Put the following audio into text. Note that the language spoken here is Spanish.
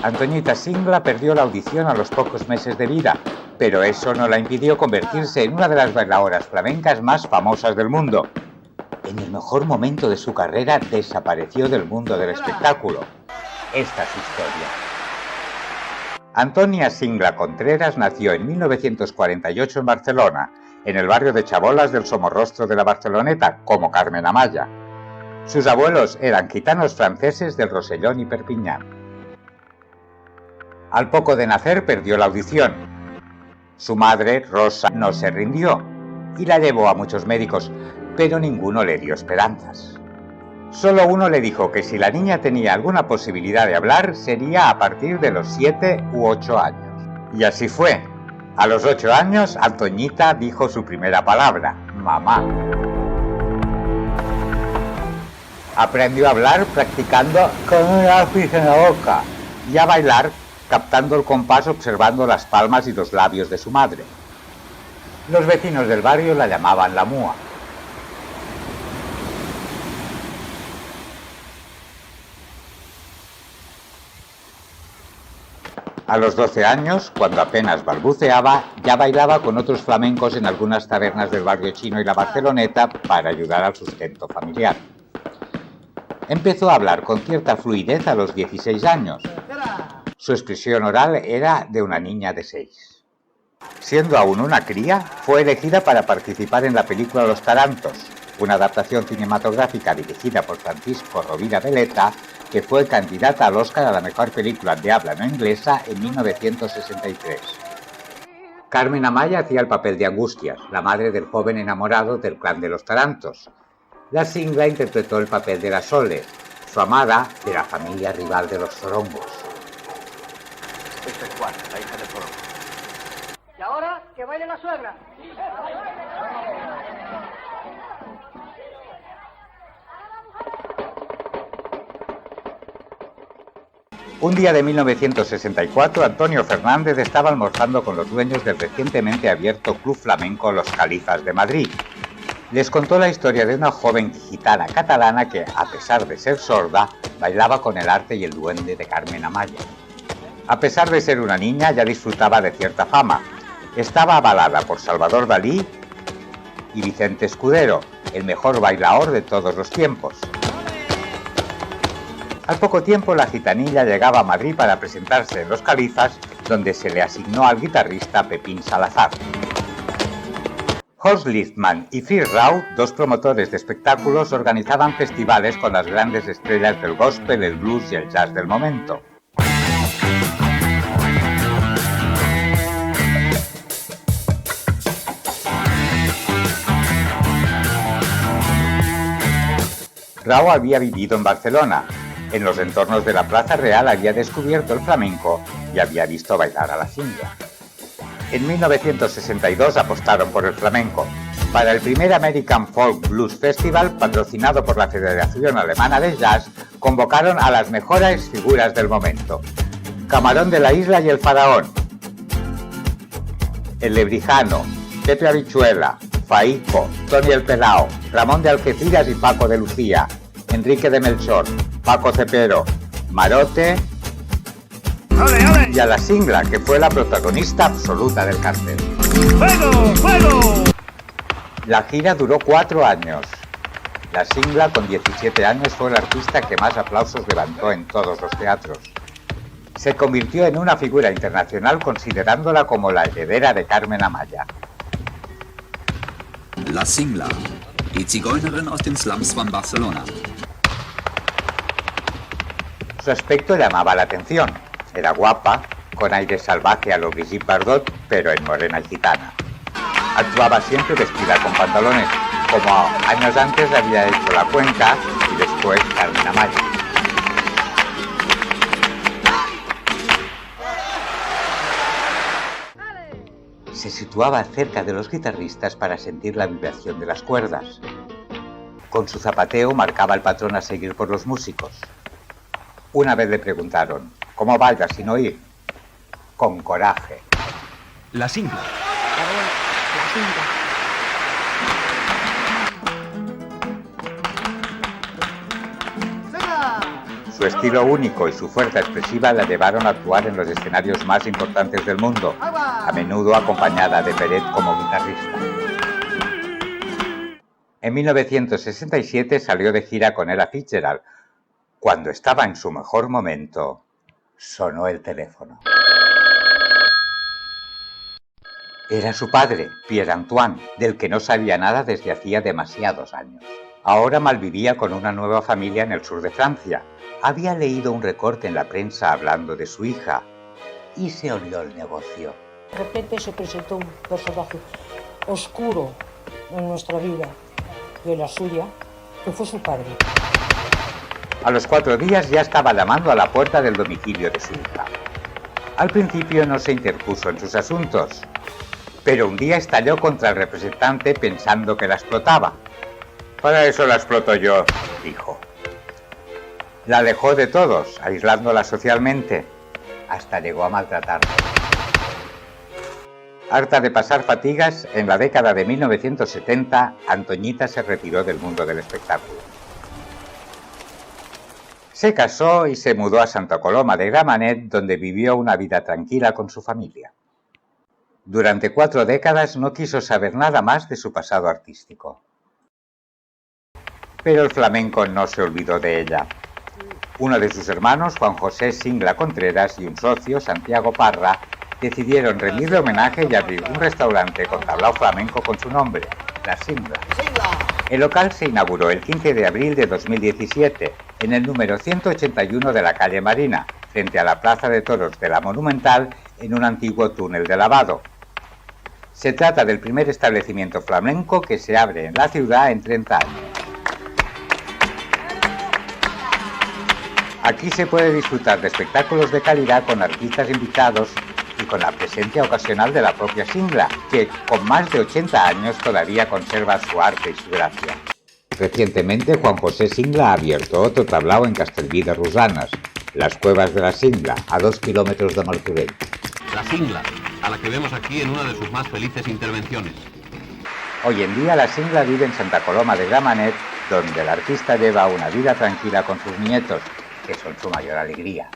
Antoñita Singla perdió la audición a los pocos meses de vida, pero eso no la impidió convertirse en una de las bailadoras flamencas más famosas del mundo. En el mejor momento de su carrera desapareció del mundo del espectáculo. Esta es su historia. Antonia Singla Contreras nació en 1948 en Barcelona, en el barrio de Chabolas del Somorrostro de la Barceloneta, como Carmen Amaya. Sus abuelos eran gitanos franceses del Rosellón y Perpiñán. Al poco de nacer perdió la audición. Su madre, Rosa, no se rindió y la llevó a muchos médicos, pero ninguno le dio esperanzas. Solo uno le dijo que si la niña tenía alguna posibilidad de hablar sería a partir de los 7 u 8 años. Y así fue. A los 8 años, Antoñita dijo su primera palabra, mamá. Aprendió a hablar practicando con un lápiz en la boca y a bailar captando el compás observando las palmas y los labios de su madre. Los vecinos del barrio la llamaban la Múa. A los 12 años, cuando apenas balbuceaba, ya bailaba con otros flamencos en algunas tabernas del barrio chino y la Barceloneta para ayudar al sustento familiar. Empezó a hablar con cierta fluidez a los 16 años. Su expresión oral era de una niña de 6. Siendo aún una cría, fue elegida para participar en la película Los Tarantos, una adaptación cinematográfica dirigida por Francisco Rovira Veleta, que fue candidata al Oscar a la mejor película de habla no inglesa en 1963. Carmen Amaya hacía el papel de Angustias, la madre del joven enamorado del clan de los Tarantos. La Singla interpretó el papel de la Sole, su amada de la familia rival de los Zorongos. Esta es Juana, la hija del Zorongo. Y ahora, que baile la suegra. Un día de 1964, Antonio Fernández estaba almorzando con los dueños del recientemente abierto Club Flamenco Los Califas de Madrid. Les contó la historia de una joven gitana catalana que, a pesar de ser sorda, bailaba con el arte y el duende de Carmen Amaya. A pesar de ser una niña, ya disfrutaba de cierta fama. Estaba avalada por Salvador Dalí y Vicente Escudero, el mejor bailaor de todos los tiempos. Al poco tiempo, la gitanilla llegaba a Madrid para presentarse en Los Califas, donde se le asignó al guitarrista Pepín Salazar. Horst Lichtman y Phil Rau, dos promotores de espectáculos, organizaban festivales con las grandes estrellas del gospel, el blues y el jazz del momento. Rau había vivido en Barcelona. En los entornos de la Plaza Real había descubierto el flamenco y había visto bailar a la Singla. En 1962 apostaron por el flamenco. Para el primer American Folk Blues Festival, patrocinado por la Federación Alemana de Jazz, convocaron a las mejores figuras del momento. Camarón de la Isla y el Faraón, El Lebrijano, Pepe Habichuela, Faico, Tony el Pelao, Ramón de Algeciras y Paco de Lucía, Enrique de Melchor, Paco Cepero, Marote y a la Singla, que fue la protagonista absoluta del cartel. ¡Fuego! ¡Fuego! La gira duró 4 años. La Singla, con 17 años, fue el artista que más aplausos levantó en todos los teatros. Se convirtió en una figura internacional considerándola como la heredera de Carmen Amaya. La Singla, die Zigeunerin aus den Slums von Barcelona. Su aspecto llamaba la atención. Era guapa, con aire salvaje a lo Brigitte Bardot, pero en morena y gitana. Actuaba siempre vestida con pantalones, como años antes le había hecho la Cuenca y después Carmen Amaya. Se situaba cerca de los guitarristas para sentir la vibración de las cuerdas. Con su zapateo marcaba el patrón a seguir por los músicos. Una vez le preguntaron, ¿cómo bailas sin oír? Con coraje. La Singla. La Singla. Su estilo único y su fuerza expresiva la llevaron a actuar en los escenarios más importantes del mundo, a menudo acompañada de Peret como guitarrista. En 1967 salió de gira con Ella Fitzgerald. Cuando estaba en su mejor momento, sonó el teléfono. Era su padre, Pierre Antoine, del que no sabía nada desde hacía demasiados años. Ahora malvivía con una nueva familia en el sur de Francia. Había leído un recorte en la prensa hablando de su hija y se olió el negocio. De repente se presentó un personaje oscuro en nuestra vida y en la suya, que fue su padre. A los 4 días ya estaba llamando a la puerta del domicilio de su hija. Al principio no se interpuso en sus asuntos, pero un día estalló contra el representante pensando que la explotaba. «Para eso la exploto yo», dijo. La alejó de todos, aislándola socialmente, hasta llegó a maltratarla. Harta de pasar fatigas, en la década de 1970, Antoñita se retiró del mundo del espectáculo. Se casó y se mudó a Santa Coloma de Gramenet, donde vivió una vida tranquila con su familia. Durante 4 décadas no quiso saber nada más de su pasado artístico. Pero el flamenco no se olvidó de ella. Uno de sus hermanos, Juan José Singla Contreras, y un socio, Santiago Parra, decidieron rendirle homenaje y abrir un restaurante con tablao flamenco con su nombre, La Singla. El local se inauguró el 15 de abril de 2017, en el número 181 de la calle Marina, frente a la Plaza de Toros de la Monumental, en un antiguo túnel de lavado. Se trata del primer establecimiento flamenco que se abre en la ciudad en 30 años. Aquí se puede disfrutar de espectáculos de calidad con artistas invitados y con la presencia ocasional de la propia Singla, que con más de 80 años todavía conserva su arte y su gracia. Recientemente Juan José Singla ha abierto otro tablao en Castellví de Rosanes, Las Cuevas de la Singla, a 2 kilómetros de Martorell. La Singla, a la que vemos aquí en una de sus más felices intervenciones. Hoy en día la Singla vive en Santa Coloma de Gramenet, donde el artista lleva una vida tranquila con sus nietos, que son su mayor alegría.